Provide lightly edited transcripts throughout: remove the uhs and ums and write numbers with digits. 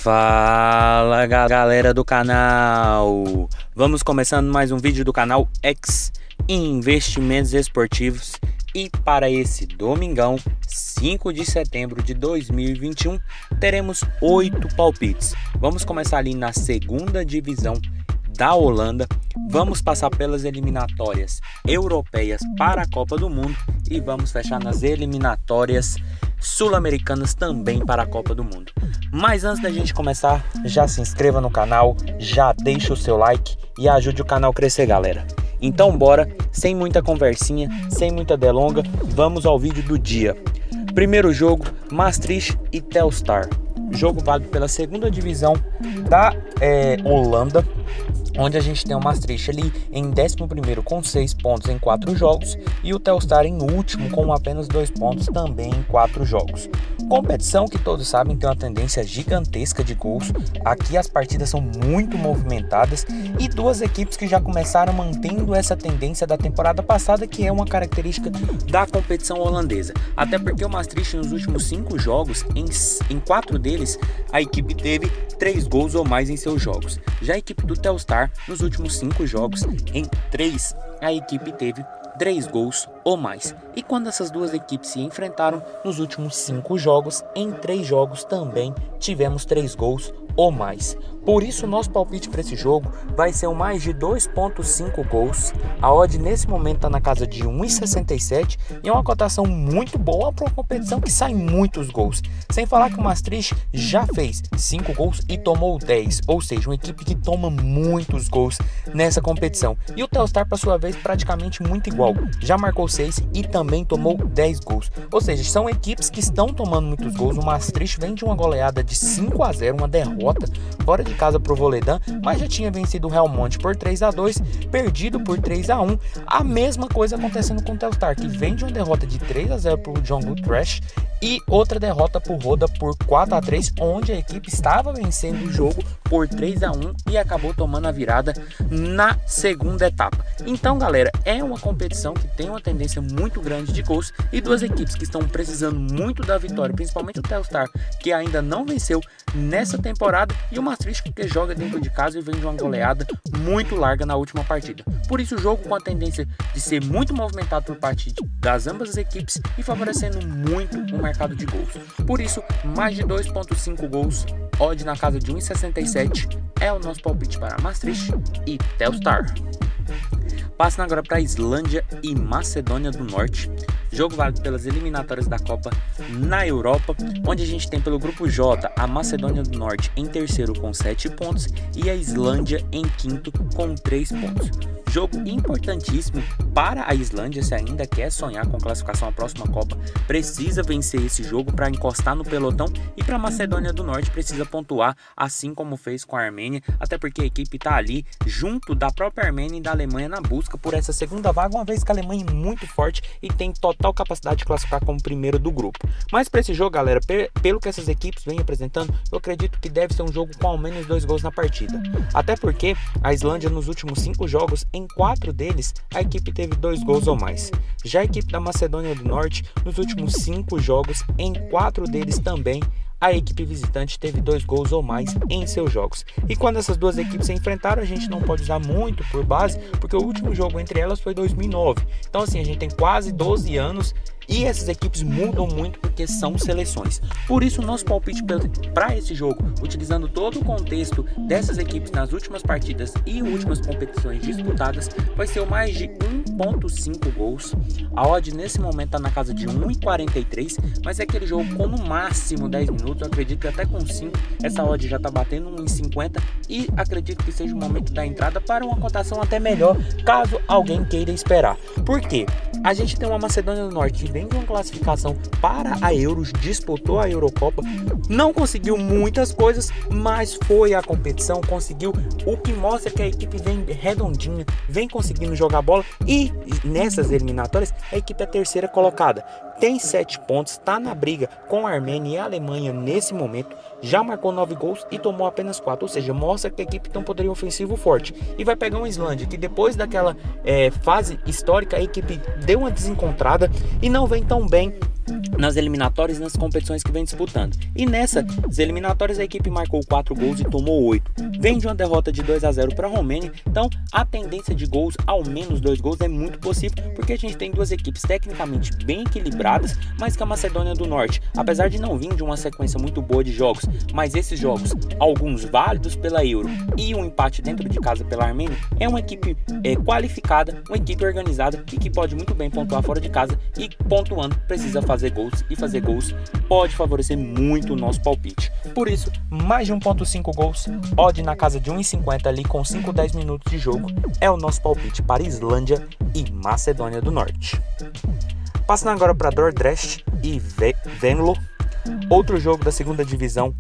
Fala galera do canal, vamos começando mais um vídeo do canal X Investimentos Esportivos. E para esse domingão, 5 de setembro de 2021, teremos 8 palpites. Vamos começar ali na segunda divisão da Holanda, vamos passar pelas eliminatórias europeias para a Copa do Mundo e vamos fechar nas eliminatórias sul-americanas também para a Copa do Mundo. Mas antes da gente começar, já se inscreva no canal, já deixa o seu like e ajude o canal a crescer, galera. Então bora, sem muita conversinha, sem muita delonga, vamos ao vídeo do dia. Primeiro jogo, Maastricht e Telstar. Jogo válido pela segunda divisão da Holanda, onde a gente tem o Maastricht ali em 11º com 6 pontos em 4 jogos e o Telstar em último com apenas 2 pontos também em 4 jogos. Competição que todos sabem tem uma tendência gigantesca de gols. Aqui as partidas são muito movimentadas e duas equipes que já começaram mantendo essa tendência da temporada passada, que é uma característica da competição holandesa. Até porque o Maastricht nos últimos 5 jogos, em 4 deles, a equipe teve 3 gols ou mais em seus jogos. Já a equipe do Telstar, nos últimos 5 jogos, em 3, a equipe teve 3 gols ou mais. E quando essas duas equipes se enfrentaram nos últimos 5 jogos, em 3 jogos também tivemos 3 gols ou mais. Por isso nosso palpite para esse jogo vai ser mais de 2.5 gols. A odd nesse momento está na casa de 1,67 e é uma cotação muito boa para uma competição que sai muitos gols. Sem falar que o Maastricht já fez 5 gols e tomou 10, ou seja, uma equipe que toma muitos gols nessa competição. E o Telstar, por sua vez, praticamente muito igual. Já marcou 6 e também tomou 10 gols. Ou seja, são equipes que estão tomando muitos gols. O Maastricht vem de uma goleada de 5-0, uma derrota fora de casa para o Volendam, mas já tinha vencido o Helmond por 3-2, perdido por 3-1. A mesma coisa acontecendo com o Telstar, que vem de uma derrota de 3-0 para o John Good Trash e outra derrota por Roda por 4-3, onde a equipe estava vencendo o jogo por 3-1 e acabou tomando a virada na segunda etapa. Então, galera, é uma competição que tem uma tendência muito grande de gols e duas equipes que estão precisando muito da vitória, principalmente o Telstar, que ainda não venceu nessa temporada, e o Maastricht, que joga dentro de casa e vem de uma goleada muito larga na última partida. Por isso o jogo com a tendência de ser muito movimentado por parte das ambas as equipes e favorecendo muito o mercado de gols. Por isso, mais de 2.5 gols, odd na casa de 1,67 é o nosso palpite para Maastricht e Telstar. Passando agora para a Islândia e Macedônia do Norte. Jogo válido pelas eliminatórias da Copa na Europa, onde a gente tem pelo grupo J a Macedônia do Norte em terceiro com 7 pontos e a Islândia em quinto com 3 pontos. Jogo importantíssimo para a Islândia, se ainda quer sonhar com classificação à próxima Copa, precisa vencer esse jogo para encostar no pelotão, e para a Macedônia do Norte precisa pontuar, assim como fez com a Armênia, até porque a equipe está ali junto da própria Armênia e da Alemanha na busca por essa segunda vaga, uma vez que a Alemanha é muito forte e tem total capacidade de classificar como primeiro do grupo. Mas para esse jogo, galera, pelo que essas equipes vêm apresentando, eu acredito que deve ser um jogo com ao menos 2 gols na partida. Até porque a Islândia nos últimos 5 jogos, em 4 deles, a equipe teve 2 gols ou mais. Já a equipe da Macedônia do Norte, nos últimos 5 jogos, em 4 deles também, a equipe visitante teve 2 gols ou mais em seus jogos. E quando essas duas equipes se enfrentaram, a gente não pode usar muito por base, porque o último jogo entre elas foi 2009. Então assim, a gente tem quase 12 anos e essas equipes mudam muito porque são seleções. Por isso o nosso palpite para esse jogo, utilizando todo o contexto dessas equipes nas últimas partidas e últimas competições disputadas, vai ser o mais de 1.5 gols. A odd nesse momento está na casa de 1,43, mas é aquele jogo com no máximo 10 minutos. Eu acredito que até com 5 essa odd já está batendo 1,50 e acredito que seja o momento da entrada para uma cotação até melhor, caso alguém queira esperar. Por quê? A gente tem uma Macedônia do Norte que vem de uma classificação para a Euros, disputou a Eurocopa, não conseguiu muitas coisas, mas foi à competição, conseguiu, o que mostra que a equipe vem redondinha, vem conseguindo jogar bola, e nessas eliminatórias a equipe é terceira colocada, tem 7 pontos, está na briga com a Armênia e a Alemanha nesse momento, já marcou 9 gols e tomou apenas 4, ou seja, mostra que a equipe tem um poderio ofensivo forte, e vai pegar uma Islândia que depois daquela fase histórica a equipe deu uma desencontrada e não vem tão bem nas eliminatórias e nas competições que vem disputando. E nessas eliminatórias a equipe marcou 4 gols e tomou 8. Vem de uma derrota de 2-0 para a Romênia, então a tendência de gols, ao menos 2 gols, é muito possível, porque a gente tem duas equipes tecnicamente bem equilibradas, mas que a Macedônia do Norte, apesar de não vir de uma sequência muito boa de jogos, mas esses jogos, alguns válidos pela Euro e um empate dentro de casa pela Armênia, é uma equipe qualificada, uma equipe organizada e que pode muito bem pontuar fora de casa, e pontuando precisa fazer gols, e fazer gols pode favorecer muito o nosso palpite. Por isso, mais de 1.5 gols, odd na casa de 1,50 ali com 5-10 minutos de jogo, é o nosso palpite para Islândia e Macedônia do Norte. Passando agora para Dordrecht e Venlo, outro jogo da segunda divisão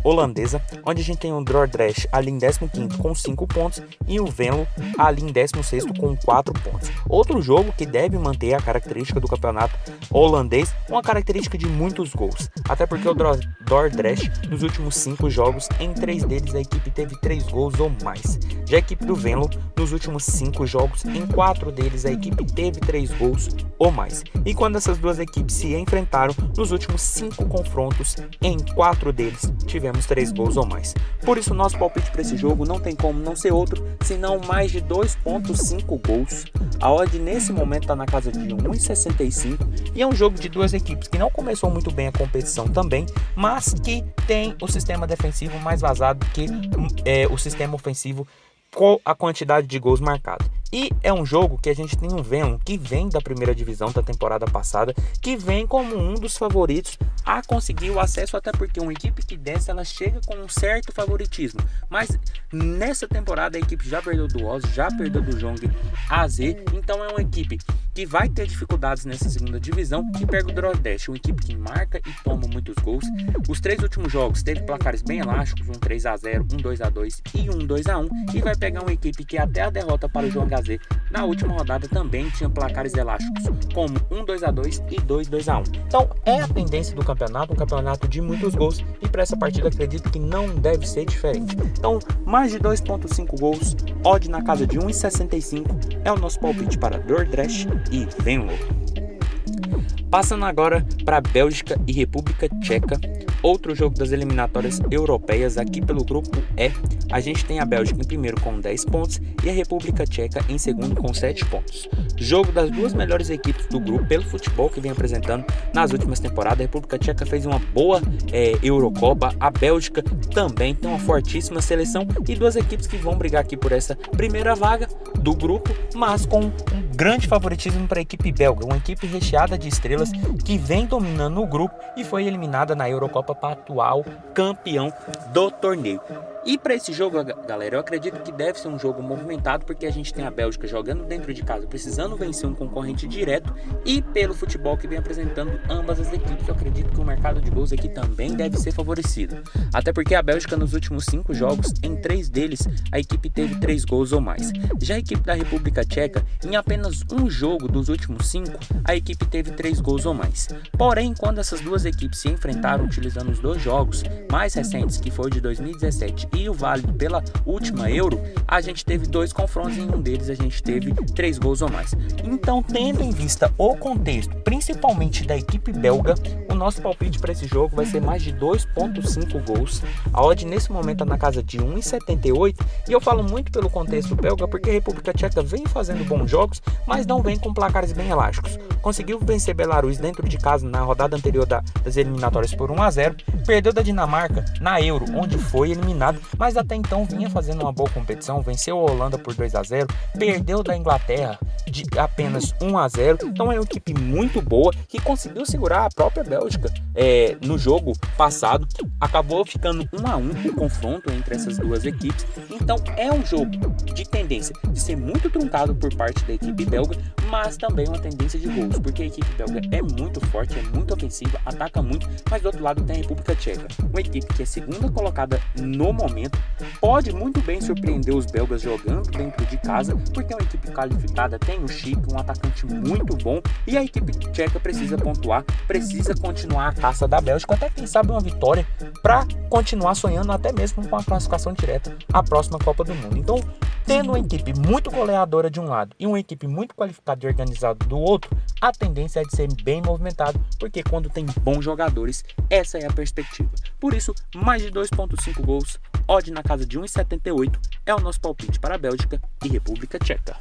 holandesa, onde a gente tem o Dordrecht ali em 15º com 5 pontos e o Venlo ali em 16º com 4 pontos. Outro jogo que deve manter a característica do campeonato holandês, uma característica de muitos gols, até porque o Dordrecht nos últimos 5 jogos, em 3 deles a equipe teve 3 gols ou mais. Já a equipe do Venlo nos últimos 5 jogos, em 4 deles a equipe teve 3 gols ou mais. E quando essas duas equipes se enfrentaram nos últimos 5 confrontos, em 4 deles tivemos 3 gols ou mais. Por isso nosso palpite para esse jogo não tem como não ser outro senão mais de 2.5 gols. A odd nesse momento está na casa de 1,65 e é um jogo de duas equipes que não começou muito bem a competição também, mas que tem o sistema defensivo mais vazado que o sistema ofensivo com a quantidade de gols marcados. E é um jogo que a gente tem um Venlo que vem da primeira divisão da temporada passada, que vem como um dos favoritos a conseguir o acesso, até porque uma equipe que desce, ela chega com um certo favoritismo. Mas nessa temporada a equipe já perdeu do Oz, já perdeu do Jong AZ, então é uma equipe que vai ter dificuldades nessa segunda divisão e pega o Dordrecht, uma equipe que marca e toma muitos gols. Os 3 últimos jogos teve placares bem elásticos, um 3-0, um 2-2 e um 2-1, e vai pegar uma equipe que até a derrota para o Jong AZ na última rodada também tinha placares elásticos, como um 2-2 e 2-1. Então é a tendência do campeonato, um campeonato de muitos gols, e para essa partida acredito que não deve ser diferente. Então mais de 2.5 gols, odd na casa de 1,65 é o nosso palpite para Dordrecht e Venlo. Passando agora para Bélgica e República Tcheca, outro jogo das eliminatórias europeias. Aqui pelo grupo E, a gente tem a Bélgica em primeiro com 10 pontos e a República Tcheca em segundo com 7 pontos. Jogo das duas melhores equipes do grupo pelo futebol que vem apresentando nas últimas temporadas. A República Tcheca fez uma boa Eurocopa, a Bélgica também tem uma fortíssima seleção, e duas equipes que vão brigar aqui por essa primeira vaga do grupo, mas com um grande favoritismo para a equipe belga, uma equipe recheada de estrelas que vem dominando o grupo e foi eliminada na Eurocopa para atual campeão do torneio. E para esse jogo, galera, eu acredito que deve ser um jogo movimentado, porque a gente tem a Bélgica jogando dentro de casa, precisando vencer um concorrente direto, e pelo futebol que vem apresentando ambas as equipes, eu acredito que o mercado de gols aqui também deve ser favorecido. Até porque a Bélgica nos últimos 5 jogos, em 3 deles, a equipe teve 3 gols ou mais. Já a equipe da República Tcheca, em apenas um jogo dos últimos 5, a equipe teve 3 gols ou mais. Porém, quando essas duas equipes se enfrentaram utilizando os 2 jogos mais recentes, que foi o de 2017 e o válido pela última Euro, a gente teve 2 confrontos e em um deles a gente teve 3 gols ou mais. Então, tendo em vista o contexto, principalmente da equipe belga, o nosso palpite para esse jogo vai ser mais de 2.5 gols. A odd nesse momento está na casa de 1,78, e eu falo muito pelo contexto belga porque a República Tcheca vem fazendo bons jogos, mas não vem com placares bem elásticos. Conseguiu vencer Belarus dentro de casa na rodada anterior das eliminatórias por 1-0, perdeu da Dinamarca na Euro, onde foi eliminado, mas até então vinha fazendo uma boa competição, venceu a Holanda por 2-0, perdeu da Inglaterra de apenas 1-0, então é uma equipe muito boa que conseguiu segurar a própria Bélgica no jogo passado, acabou ficando 1-1 o confronto entre essas duas equipes. Então é um jogo de tendência de ser muito truncado por parte da equipe belga, mas também uma tendência de gols, porque a equipe belga é muito forte, é muito ofensiva, ataca muito, mas do outro lado tem a República Tcheca, uma equipe que é segunda colocada no momento, pode muito bem surpreender os belgas jogando dentro de casa, porque é uma equipe qualificada, tem o Chic, um atacante muito bom, e a equipe tcheca precisa pontuar, precisa continuar a caça da Bélgica, até quem sabe uma vitória, para continuar sonhando até mesmo com a classificação direta à próxima Copa do Mundo. Então, tendo uma equipe muito goleadora de um lado e uma equipe muito qualificada e organizada do outro, a tendência é de ser bem movimentado, porque quando tem bons jogadores, essa é a perspectiva. Por isso, mais de 2,5 gols, odd na casa de 1,78 é o nosso palpite para a Bélgica e República Tcheca.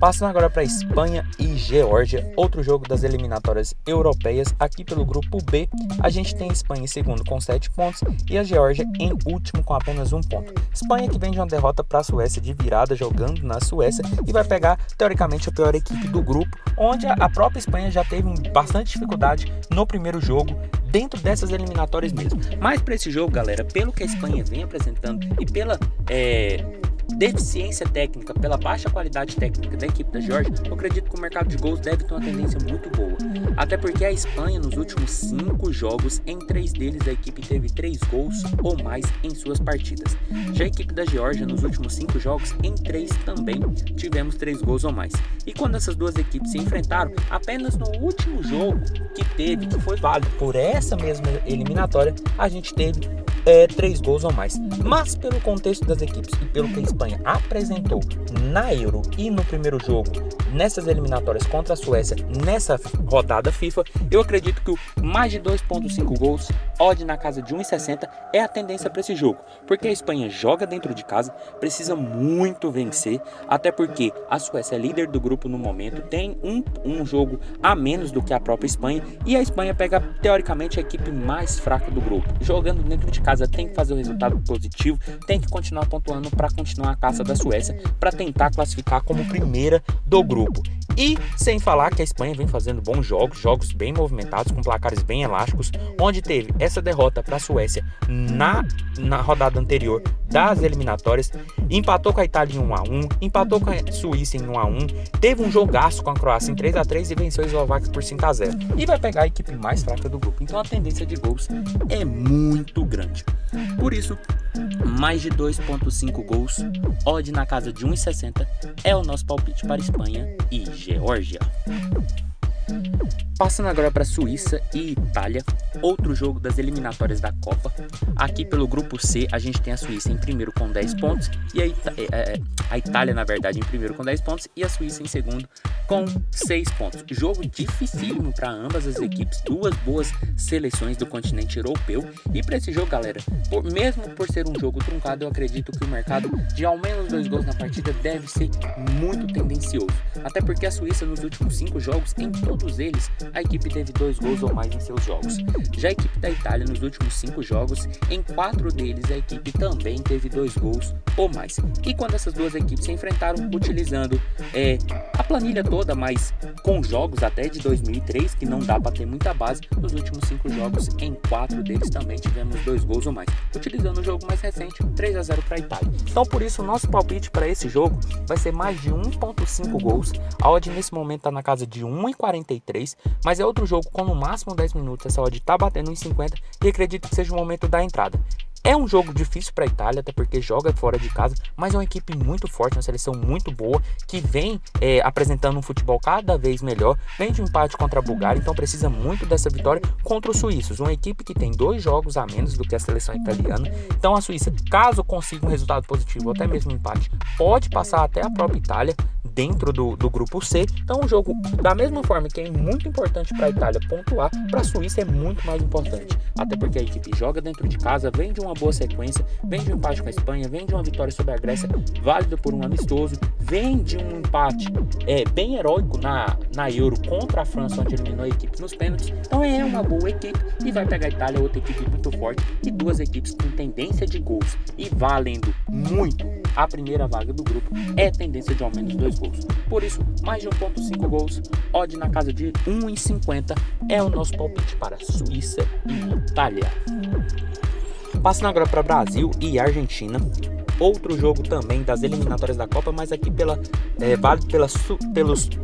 Passando agora para Espanha e Geórgia, outro jogo das eliminatórias europeias. Aqui pelo grupo B, a gente tem a Espanha em segundo com 7 pontos e a Geórgia em último com apenas 1 ponto. Espanha que vem de uma derrota para a Suécia de virada, jogando na Suécia, e vai pegar teoricamente a pior equipe do grupo, onde a própria Espanha já teve bastante dificuldade no primeiro jogo, dentro dessas eliminatórias mesmo. Mas para esse jogo, galera, pelo que a Espanha vem apresentando e pela deficiência técnica, pela baixa qualidade técnica da equipe da Geórgia, eu acredito que o mercado de gols deve ter uma tendência muito boa. Até porque a Espanha, nos últimos 5 jogos, em 3 deles a equipe teve 3 gols ou mais em suas partidas. Já a equipe da Geórgia, nos últimos 5 jogos, em 3 também tivemos 3 gols ou mais. E quando essas duas equipes se enfrentaram, apenas no último jogo que foi válido por essa mesma eliminatória, a gente teve 3 gols ou mais. Mas pelo contexto das equipes e pelo que a Espanha apresentou na Euro e no primeiro jogo, nessas eliminatórias contra a Suécia, nessa rodada FIFA, eu acredito que o mais de 2,5 gols, odd na casa de 1,60 é a tendência para esse jogo, porque a Espanha joga dentro de casa, precisa muito vencer, até porque a Suécia é líder do grupo no momento, tem um jogo a menos do que a própria Espanha, e a Espanha pega teoricamente a equipe mais fraca do grupo. Jogando dentro de casa tem que fazer o resultado positivo, tem que continuar pontuando para continuar a caça da Suécia, para tentar classificar como primeira do grupo. E sem falar que a Espanha vem fazendo bons jogos bem movimentados, com placares bem elásticos, onde teve essa derrota para a Suécia na rodada anterior das eliminatórias, empatou com a Itália em 1-1, empatou com a Suíça em 1-1, teve um jogaço com a Croácia em 3-3 e venceu a Eslováquia por 5-0. E vai pegar a equipe mais fraca do grupo, então a tendência de gols é muito grande. Por isso, mais de 2,5 gols, odd na casa de 1,60 é o nosso palpite para Espanha e Geórgia. Passando agora para Suíça e Itália, outro jogo das eliminatórias da Copa. Aqui pelo grupo C, a gente tem a Suíça em primeiro com 10 pontos e a Itália, na verdade, em primeiro com 10 pontos e a Suíça em segundo com 6 pontos. Jogo dificílimo para ambas as equipes, duas boas seleções do continente europeu. E para esse jogo, galera, mesmo por ser um jogo truncado, eu acredito que o mercado de ao menos 2 gols na partida deve ser muito tendencioso. Até porque a Suíça, nos últimos 5 jogos, em todos eles, a equipe teve 2 gols ou mais em seus jogos. Já a equipe da Itália, nos últimos 5 jogos, em 4 deles a equipe também teve 2 gols ou mais. E quando essas duas equipes se enfrentaram, utilizando a planilha toda, mas com jogos até de 2003, que não dá para ter muita base, nos últimos 5 jogos, em 4 deles também tivemos 2 gols ou mais. Utilizando o jogo mais recente, 3-0 para a Itália. Então por isso o nosso palpite para esse jogo vai ser mais de 1,5 gols. A odd nesse momento está na casa de 1,43, mas é outro jogo com no máximo 10 minutos, essa odd está batendo em 50 e acredito que seja o momento da entrada. É um jogo difícil para a Itália, até porque joga fora de casa, mas é uma equipe muito forte, uma seleção muito boa, que vem apresentando um futebol cada vez melhor, vem de um empate contra a Bulgária, então precisa muito dessa vitória contra os suíços, uma equipe que tem 2 jogos a menos do que a seleção italiana. Então a Suíça, caso consiga um resultado positivo, ou até mesmo um empate, pode passar até a própria Itália dentro do grupo C. Então o jogo, da mesma forma que é muito importante para a Itália pontuar, para a Suíça é muito mais importante, até porque a equipe joga dentro de casa, vem de uma boa sequência, vem de um empate com a Espanha, vem de uma vitória sobre a Grécia, válido por um amistoso, vem de um empate bem heróico na Euro contra a França, onde eliminou a equipe nos pênaltis. Então é uma boa equipe e vai pegar a Itália, outra equipe muito forte, e duas equipes com tendência de gols e valendo muito a primeira vaga do grupo, é tendência de ao menos 2 gols. Por isso, mais de 1,5 gols, odd na casa de 1,50 é o nosso palpite para Suíça e Itália. Passando agora para Brasil e Argentina, outro jogo também das eliminatórias da Copa, mas aqui pela válido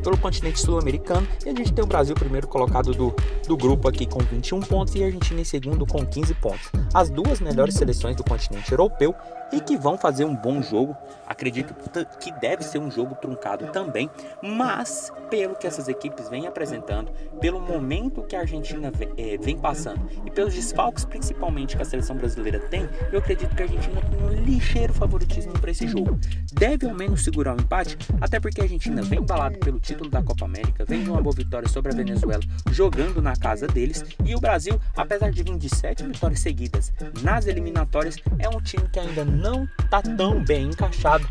pelo continente sul-americano. E a gente tem o Brasil primeiro colocado do grupo aqui com 21 pontos e a Argentina em segundo com 15 pontos. As duas melhores seleções do continente europeu e que vão fazer um bom jogo. Acredito que deve ser um jogo truncado também, mas pelo que essas equipes vêm apresentando, pelo momento que a Argentina vem passando e pelos desfalques principalmente que a seleção brasileira tem, eu acredito que a Argentina tem um ligeiro favoritismo para esse jogo. Deve ao menos segurar o empate, até porque a Argentina vem embalado pelo título da Copa América, vem de uma boa vitória sobre a Venezuela jogando na casa deles, e o Brasil, apesar de vir de 7 vitórias seguidas nas eliminatórias, é um time que ainda não está tão bem encaixado,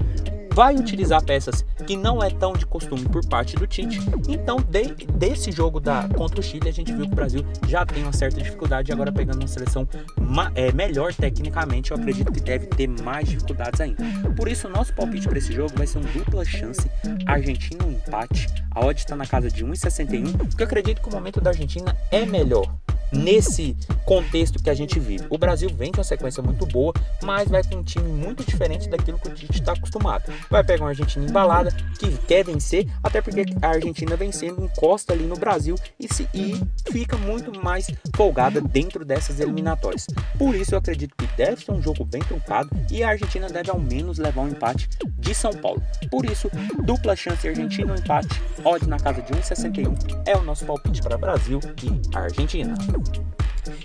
vai utilizar peças que não é tão de costume por parte do Tite. Então desse jogo contra o Chile a gente viu que o Brasil já tem uma certa dificuldade, agora pegando uma seleção melhor tecnicamente, eu acredito que deve ter mais dificuldades ainda. Por isso o nosso palpite para esse jogo vai ser um dupla chance, Argentina um empate, a odd está na casa de 1,61, porque eu acredito que o momento da Argentina é melhor nesse contexto que a gente vive. O Brasil vem com uma sequência muito boa, mas vai com um time muito diferente daquilo que o Tite está acostumado. Vai pegar uma Argentina embalada, que quer vencer, até porque a Argentina vencendo encosta ali no Brasil e fica muito mais folgada dentro dessas eliminatórias. Por isso eu acredito que deve ser um jogo bem truncado e a Argentina deve ao menos levar um empate de São Paulo. Por isso, dupla chance Argentina um empate, odd na casa de 1,61 é o nosso palpite para Brasil e Argentina.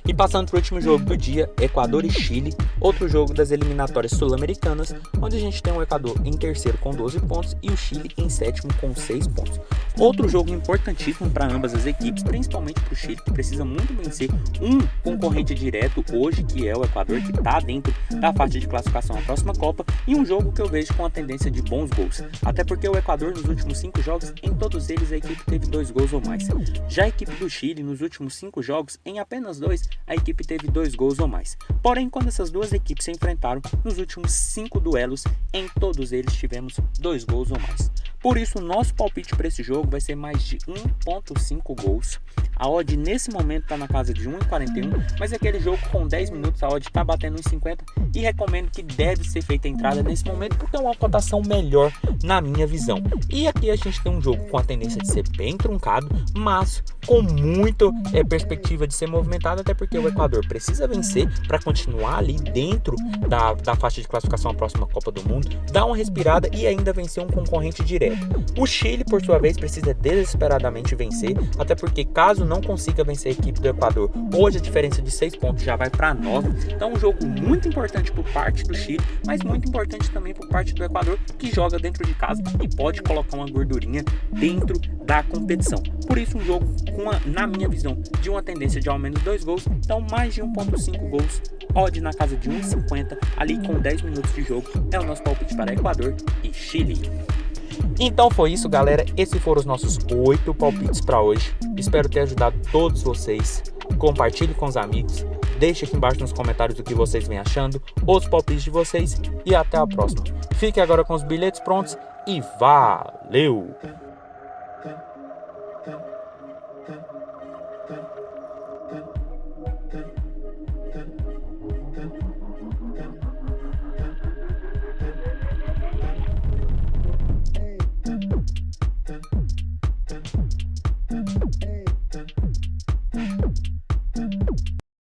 E passando para o último jogo do dia, Equador e Chile, outro jogo das eliminatórias sul-americanas, onde a gente tem o Equador em terceiro com 12 pontos e o Chile em sétimo com 6 pontos. Outro jogo importantíssimo para ambas as equipes, principalmente para o Chile, que precisa muito vencer um concorrente direto hoje, que é o Equador, que está dentro da faixa de classificação à próxima Copa, e um jogo que eu vejo com a tendência de bons gols. Até porque o Equador, nos últimos 5 jogos, em todos eles a equipe teve 2 gols ou mais. Já a equipe do Chile, nos últimos 5 jogos, em apenas 2, a equipe teve 2 gols ou mais. Porém, quando essas duas equipes se enfrentaram, nos últimos 5 duelos, em todos eles tivemos 2 gols ou mais. Por isso, o nosso palpite para esse jogo vai ser mais de 1,5 gols. A odd nesse momento está na casa de 1,41, mas é aquele jogo com 10 minutos a odd está batendo 1,50 e recomendo que deve ser feita a entrada nesse momento porque é uma cotação melhor na minha visão. E aqui a gente tem um jogo com a tendência de ser bem truncado, mas com muita perspectiva de ser movimentado, até porque o Equador precisa vencer para continuar ali dentro da faixa de classificação à próxima Copa do Mundo, dar uma respirada e ainda vencer um concorrente direto. O Chile, por sua vez, precisa desesperadamente vencer, até porque caso não consiga vencer a equipe do Equador, hoje a diferença de 6 pontos já vai para 9. Então um jogo muito importante por parte do Chile, mas muito importante também por parte do Equador, que joga dentro de casa e pode colocar uma gordurinha dentro da competição. Por isso um jogo na minha visão, de uma tendência de ao menos 2 gols, então mais de 1,5 gols, odd na casa de 1,50, ali com 10 minutos de jogo, é o nosso palpite para Equador e Chile. Então foi isso, galera, esses foram os nossos 8 palpites para hoje, espero ter ajudado todos vocês, compartilhe com os amigos, deixe aqui embaixo nos comentários o que vocês vêm achando, os palpites de vocês e até a próxima. Fique agora com os bilhetes prontos e valeu!